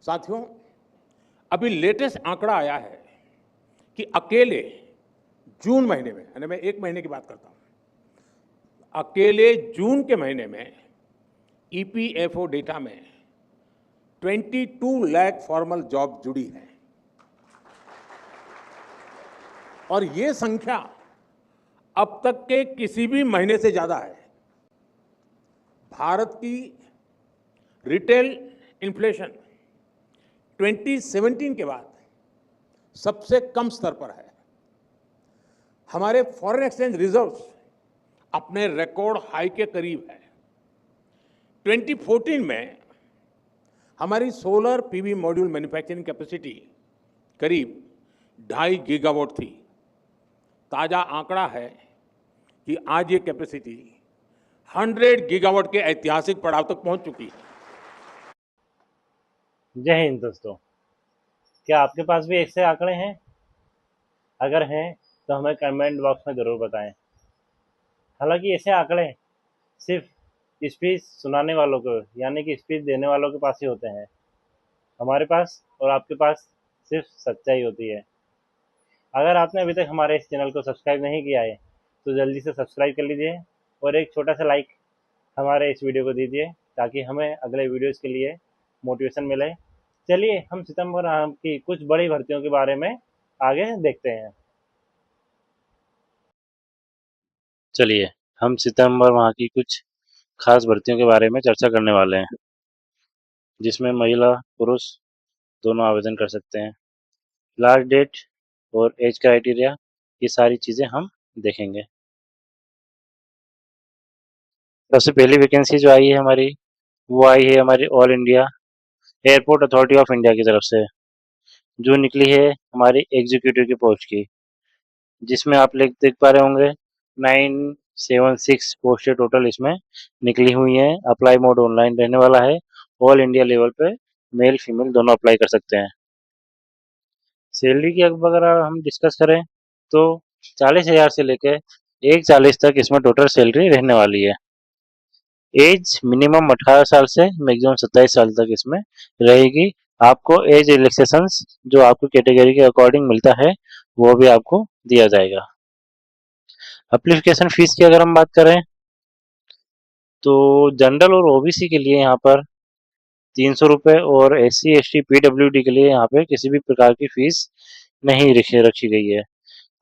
साथियों, अभी लेटेस्ट आंकड़ा आया है कि अकेले जून महीने में, यानी मैं 1 महीने की बात करता हूं, अकेले जून के महीने में ईपीएफओ डेटा में 22 लाख फॉर्मल जॉब जुड़ी है और ये संख्या अब तक के किसी भी महीने से ज्यादा है। भारत की रिटेल इन्फ्लेशन 2017 के बाद सबसे कम स्तर पर है। हमारे फॉरेन एक्सचेंज रिजर्व्स अपने रिकॉर्ड हाई के करीब है। 2014 में हमारी solar PV module manufacturing capacity करीब 2.5 गीगावाट थी। ताजा आंकड़ा है कि आज ये कैपेसिटी 100 गीगावाट के ऐतिहासिक पड़ाव तक पहुंच चुकी है। जय हिंद दोस्तों, क्या आपके पास भी ऐसे आंकड़े हैं? अगर हैं तो हमें कमेंट बॉक्स में ज़रूर बताएं। हालांकि ऐसे आंकड़े सिर्फ स्पीच सुनाने वालों को यानी कि स्पीच देने वालों के पास ही होते हैं। हमारे पास और आपके पास सिर्फ सच्चाई होती है। अगर आपने अभी तक हमारे इस चैनल को सब्सक्राइब नहीं किया है तो जल्दी से सब्सक्राइब कर लीजिए और एक छोटा सा लाइक हमारे इस वीडियो को दीजिए ताकि हमें अगले वीडियोज़ के लिए मोटिवेशन मिले। चलिए हम सितंबर माह की कुछ बड़ी भर्तियों के बारे में आगे देखते हैं। चलिए हम सितंबर माह की कुछ खास भर्तियों के बारे में चर्चा करने वाले हैं, जिसमें महिला पुरुष दोनों आवेदन कर सकते हैं। लास्ट डेट और एज क्राइटेरिया, ये सारी चीज़ें हम देखेंगे। सबसे पहली वैकेंसी जो आई है हमारी, वो आई है हमारी all India airport authority of India की तरफ से, जो निकली है हमारी एग्जीक्यूटिव की पोस्ट की, जिसमें आप देख पा रहे होंगे 976 पोस्टें टोटल इसमें निकली हुई हैं। अप्लाई मोड ऑनलाइन रहने वाला है। ऑल इंडिया लेवल पे मेल फीमेल दोनों अप्लाई कर सकते हैं। सैलरी की अगर हम डिस्कस करें तो 40,000 से लेकर 140 तक इसमें टोटल सैलरी रहने वाली है। एज मिनिमम 18 साल से मैक्सिमम 27 साल तक इसमें रहेगी। आपको एज रिलैक्सेशन जो आपको कैटेगरी के अकॉर्डिंग मिलता है वो भी आपको दिया जाएगा। एप्लीकेशन फीस की अगर हम बात करें तो जनरल और ओबीसी के लिए यहाँ पर 300 रुपये और SC ST PWD के लिए यहाँ पे किसी भी प्रकार की फीस नहीं रखी गई है।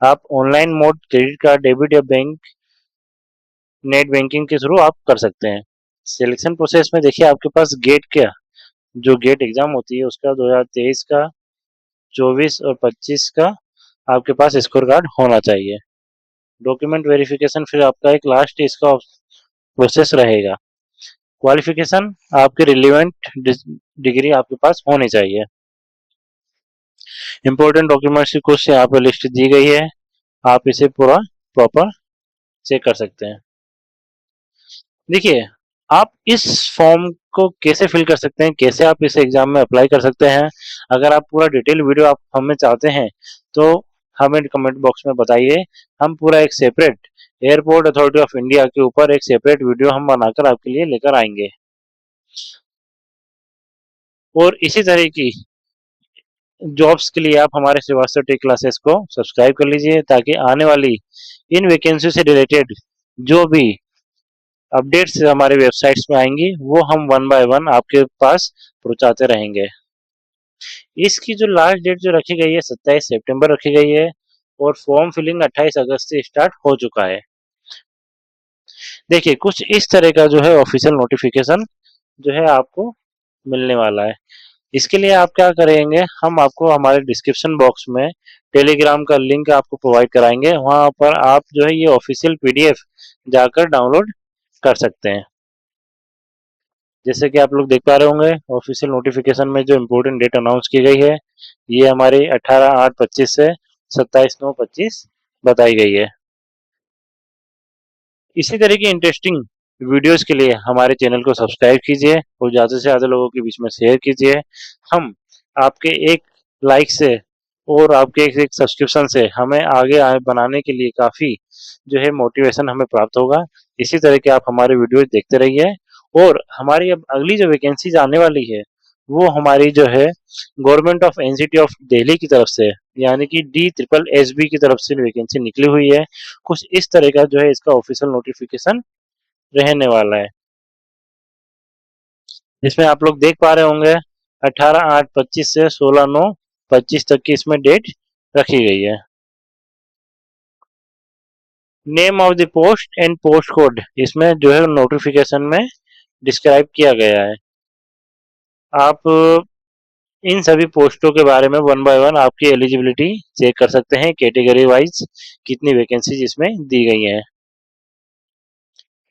आप online mode credit card debit या बैंक नेट बैंकिंग के थ्रू आप कर सकते हैं। सिलेक्शन प्रोसेस में देखिए आपके पास गेट क्या जो गेट एग्जाम होती है उसका 2023 का 24 और 25 का आपके पास स्कोर कार्ड होना चाहिए। डॉक्यूमेंट वेरिफिकेशन फिर आपका एक लास्ट इसका प्रोसेस रहेगा। क्वालिफिकेशन आपके रिलेवेंट डिग्री आपके पास होनी चाहिए। इंपॉर्टेंट डॉक्यूमेंट्स की कुछ यहाँ पर लिस्ट दी गई है, आप इसे पूरा प्रॉपर चेक कर सकते हैं। देखिए आप इस फॉर्म को कैसे फिल कर सकते हैं, कैसे आप इस एग्जाम में अप्लाई कर सकते हैं। अगर आप पूरा डिटेल वीडियो आप हमें चाहते हैं तो हमें कमेंट बॉक्स में बताइए। हम पूरा एक separate airport authority of India के ऊपर एक सेपरेट वीडियो हम बनाकर आपके लिए लेकर आएंगे। और इसी तरह की जॉब्स के लिए आप हमारे श्रीवास्तव टेक क्लासेस को सब्सक्राइब कर लीजिए ताकि आने वाली इन वैकेंसी से रिलेटेड जो भी अपडेट्स हमारे वेबसाइट्स में आएंगी वो हम 1 बाय 1 आपके पास पहुंचाते रहेंगे। इसकी जो लास्ट डेट जो रखी गई है 27 सितंबर रखी गई है और फॉर्म फिलिंग 28 अगस्त से स्टार्ट हो चुका है। देखिए कुछ इस तरह का जो है ऑफिशियल नोटिफिकेशन जो है आपको मिलने वाला है। इसके लिए आप क्या करेंगे, हम आपको हमारे डिस्क्रिप्शन बॉक्स में टेलीग्राम का लिंक आपको प्रोवाइड कराएंगे। वहां पर आप जो है ये ऑफिशियल PDF जाकर डाउनलोड कर सकते हैं। जैसे कि आप लोग देख पा रहे होंगे ऑफिशियल नोटिफिकेशन में जो इम्पोर्टेंट डेट अनाउंस की गई है ये हमारी 18/8/25 से 27/9/25 बताई गई है। इसी तरह की इंटरेस्टिंग वीडियोस के लिए हमारे चैनल को सब्सक्राइब कीजिए और ज़्यादा से ज़्यादा लोगों के बीच में शेयर कीजिए। हम आपके एक लाइक से और आपके एक सब्सक्रिप्शन से हमें आगे बनाने के लिए काफ़ी जो है मोटिवेशन हमें प्राप्त होगा। इसी तरह के आप हमारे वीडियोस देखते रहिए और हमारी अब अगली जो वैकेंसीज आने वाली है वो हमारी जो है government of NCT of Delhi की तरफ से, यानी कि DSSB की तरफ से वैकेंसी निकली हुई है। कुछ इस तरह का जो है इसका ऑफिशियल नोटिफिकेशन रहने वाला है, जिसमें आप लोग देख पा रहे होंगे 18/8/25 से 16/9/25 तक की इसमें डेट रखी गई है। Name of the post and post code इसमें जो है नोटिफिकेशन में डिस्क्राइब किया गया है। आप इन सभी पोस्टों के बारे में वन बाय वन आपकी एलिजिबिलिटी चेक कर सकते हैं, कैटेगरी वाइज कितनी वैकेंसीज इसमें दी गई हैं।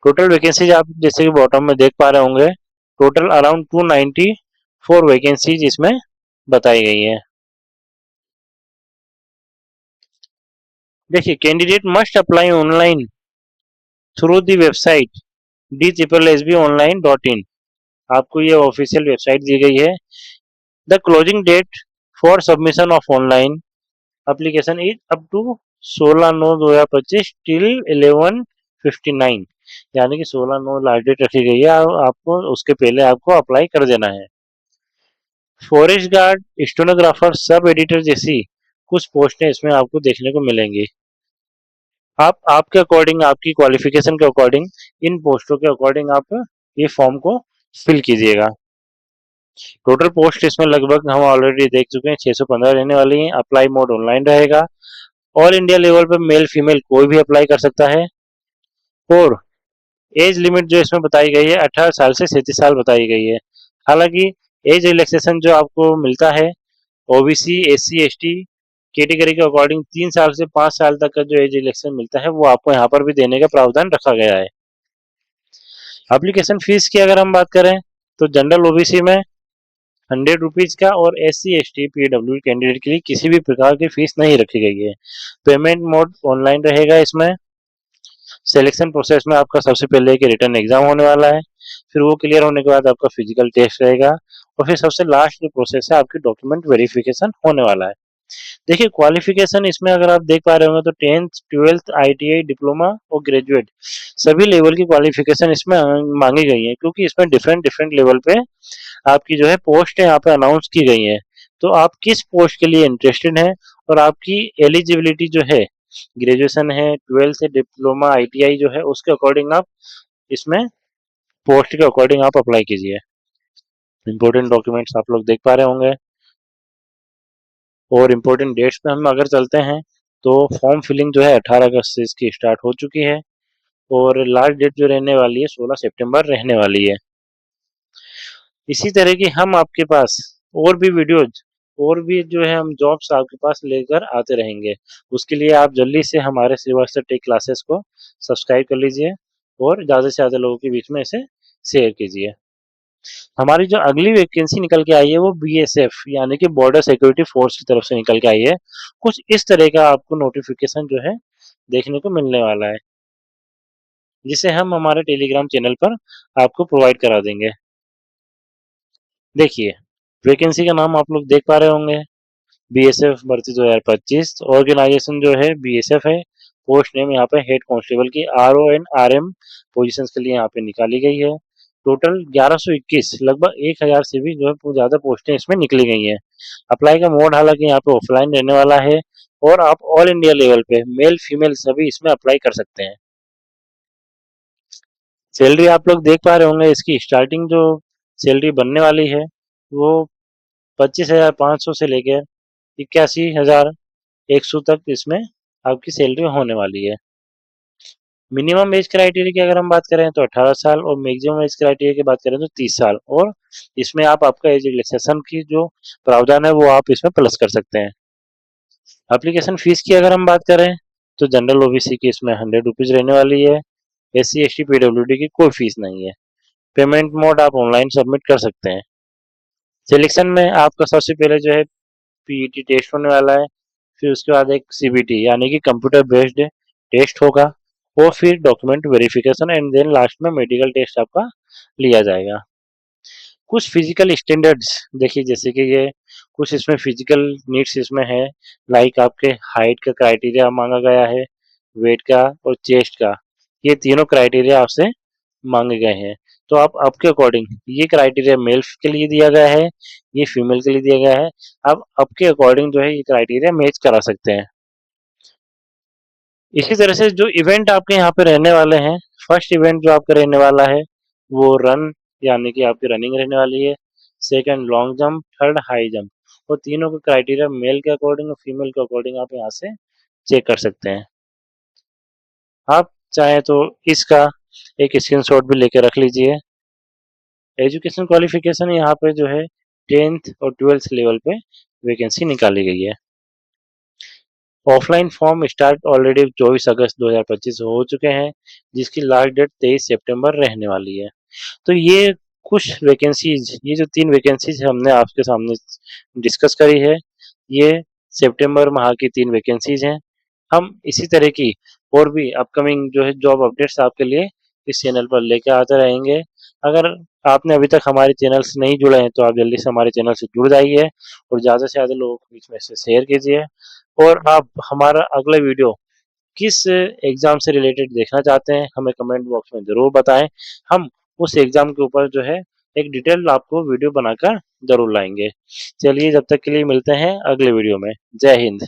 टोटल वैकेंसीज आप जैसे कि बॉटम में देख पा रहे होंगे, टोटल अराउंड 294 वैकेंसीज इसमें बताई गई हैं। देखिए, candidate must apply online through the website DSSBonline.in। आपको ये ऑफिशियल वेबसाइट दी गई है। The closing date for submission of online application is up to 16/9/2025 till 11:59, यानी कि 16/9 लास्ट डेट रखी गई है। आपको उसके पहले आपको अप्लाई कर देना है। Forest guard, stenographer, sub editor जैसी कुछ पोस्टें इसमें आपको देखने को मिलेंगी। आप आपके अकॉर्डिंग, आपकी क्वालिफिकेशन के अकॉर्डिंग, इन पोस्टों के अकॉर्डिंग आप ये फॉर्म को फिल कीजिएगा। टोटल पोस्ट इसमें लगभग हम ऑलरेडी देख चुके हैं 615 रहने वाली हैं। अप्लाई मोड ऑनलाइन रहेगा। ऑल इंडिया लेवल पर मेल फीमेल कोई भी अप्लाई कर सकता है। और एज लिमिट जो इसमें बताई गई है 18 साल से 37 साल बताई गई है। हालांकि एज रिलैक्सेशन जो आपको मिलता है ओबीसी SC ST कैटेगरी के अकॉर्डिंग 3 साल से 5 साल तक का जो एज रिलैक्सेशन मिलता है वो आपको यहाँ पर भी देने का प्रावधान रखा गया है। एप्लीकेशन फीस की अगर हम बात करें तो जनरल ओबीसी में 100 रुपीज का और SC ST PWD कैंडिडेट के लिए किसी भी प्रकार की फीस नहीं रखी गई है। पेमेंट मोड ऑनलाइन रहेगा। इसमें सिलेक्शन प्रोसेस में आपका सबसे पहले एक रिटर्न एग्जाम होने वाला है, फिर वो क्लियर होने के बाद आपका फिजिकल टेस्ट रहेगा और फिर सबसे लास्ट जो प्रोसेस है आपकी डॉक्यूमेंट वेरिफिकेशन होने वाला है। देखिए, क्वालिफिकेशन इसमें अगर आप देख पा रहे होंगे तो 10th 12th ITI डिप्लोमा और ग्रेजुएट सभी लेवल की क्वालिफिकेशन इसमें मांगी गई है, क्योंकि इसमें डिफरेंट डिफरेंट लेवल पे आपकी जो है पोस्ट है यहाँ पे अनाउंस की गई है। तो आप किस पोस्ट के लिए इंटरेस्टेड हैं और आपकी एलिजिबिलिटी जो है ग्रेजुएशन है, 12th से डिप्लोमा ITI जो है उसके अकॉर्डिंग आप इसमें पोस्ट के अकॉर्डिंग आप अप्लाई कीजिए। इंपॉर्टेंट डॉक्यूमेंट्स आप लोग देख पा रहे होंगे। और इम्पोर्टेंट डेट्स पे हम अगर चलते हैं तो फॉर्म फिलिंग जो है 18 अगस्त से इसकी स्टार्ट हो चुकी है और लास्ट डेट जो रहने वाली है 16 सितंबर रहने वाली है। इसी तरह की हम आपके पास और भी वीडियोज और भी जो है हम जॉब्स आपके पास लेकर आते रहेंगे। उसके लिए आप जल्दी से हमारे श्रीवास्तव टेक क्लासेस को सब्सक्राइब कर लीजिए और ज़्यादा से ज़्यादा लोगों के बीच में इसे शेयर कीजिए। हमारी जो अगली वैकेंसी निकल के आई है वो BSF यानी कि बॉर्डर सिक्योरिटी फोर्स की तरफ से निकल के आई है। कुछ इस तरह का आपको नोटिफिकेशन जो है देखने को मिलने वाला है, जिसे हम हमारे टेलीग्राम चैनल पर आपको प्रोवाइड करा देंगे। देखिए, वैकेंसी का नाम आप लोग देख पा रहे होंगे, BSF भर्ती 2025। ऑर्गेनाइजेशन जो है BSF है। पोस्ट नेम यहाँ पे हेड कांस्टेबल की RO एंड RM पोजीशंस के लिए यहाँ पे निकाली गई है। टोटल 1121 लगभग 1000 से भी जो है ज़्यादा पोस्टें इसमें निकली गई हैं। अप्लाई का मोड हालांकि यहाँ पे ऑफलाइन रहने वाला है और आप ऑल इंडिया लेवल पे मेल फीमेल सभी इसमें अप्लाई कर सकते हैं। सैलरी आप लोग देख पा रहे होंगे, इसकी स्टार्टिंग जो सैलरी बनने वाली है वो 25,500 से लेकर 81,100 तक इसमें आपकी सैलरी होने वाली है। मिनिमम एज क्राइटेरिया की अगर हम बात करें तो 18 साल और मैक्सिमम एज क्राइटेरिया की बात करें तो 30 साल। और इसमें आप आपका एज रिलैक्सेशन की जो प्रावधान है वो आप इसमें प्लस कर सकते हैं। एप्लीकेशन फीस की अगर हम बात करें तो जनरल OBC की इसमें 100 रुपीज रहने वाली है। SC ST PWD की कोई फीस नहीं है। पेमेंट मोड आप ऑनलाइन सबमिट कर सकते हैं। सिलेक्शन में आपका सबसे पहले जो है PET टेस्ट होने वाला है, फिर उसके बाद एक CBT यानी कि कंप्यूटर बेस्ड टेस्ट होगा और फिर document verification and then last में मेडिकल टेस्ट आपका लिया जाएगा। कुछ फिजिकल स्टैंडर्ड्स देखिए, जैसे कि ये कुछ इसमें फिजिकल नीड्स इसमें है, लाइक आपके हाइट का क्राइटेरिया मांगा गया है, वेट का और चेस्ट का, ये तीनों क्राइटेरिया आपसे मांगे गए हैं। तो आप आपके अकॉर्डिंग, ये क्राइटेरिया मेल के लिए दिया गया है, ये फीमेल के लिए दिया गया है, आप आपके अकॉर्डिंग जो है ये क्राइटेरिया मैच करा सकते हैं। इसी तरह से जो इवेंट आपके यहाँ पे रहने वाले हैं, फर्स्ट इवेंट जो आपका रहने वाला है वो रन, यानी कि आपकी रनिंग रहने वाली है। Second long jump, third high jump. और तीनों का क्राइटेरिया मेल के अकॉर्डिंग और फीमेल के अकॉर्डिंग आप यहाँ से चेक कर सकते हैं। आप चाहें तो इसका एक स्क्रीनशॉट भी लेके रख लीजिए। एजुकेशन क्वालिफिकेशन यहाँ पे जो है 10th और 12th लेवल पे वैकेंसी निकाली गई है। ऑफलाइन फॉर्म स्टार्ट ऑलरेडी 24 अगस्त 2025 हो चुके हैं, जिसकी लास्ट डेट 23 सितंबर रहने वाली है। तो ये कुछ वैकेंसीज, ये जो 3 वैकेंसीज हमने आपके सामने डिस्कस करी है, ये सितंबर माह की 3 वैकेंसीज हैं। हम इसी तरह की और भी अपकमिंग जो है जॉब अपडेट्स आपके लिए इस चैनल पर लेके आते रहेंगे। अगर आपने अभी तक हमारे चैनल से नहीं जुड़े हैं तो आप जल्दी से हमारे चैनल से जुड़ जाइए और ज़्यादा से ज़्यादा लोगों के बीच में इसे शेयर कीजिए। और आप हमारा अगला वीडियो किस एग्ज़ाम से रिलेटेड देखना चाहते हैं हमें कमेंट बॉक्स में ज़रूर बताएं। हम उस एग्ज़ाम के ऊपर जो है एक डिटेल आपको वीडियो बनाकर ज़रूर लाएंगे। चलिए जब तक के लिए मिलते हैं अगले वीडियो में। जय हिंद।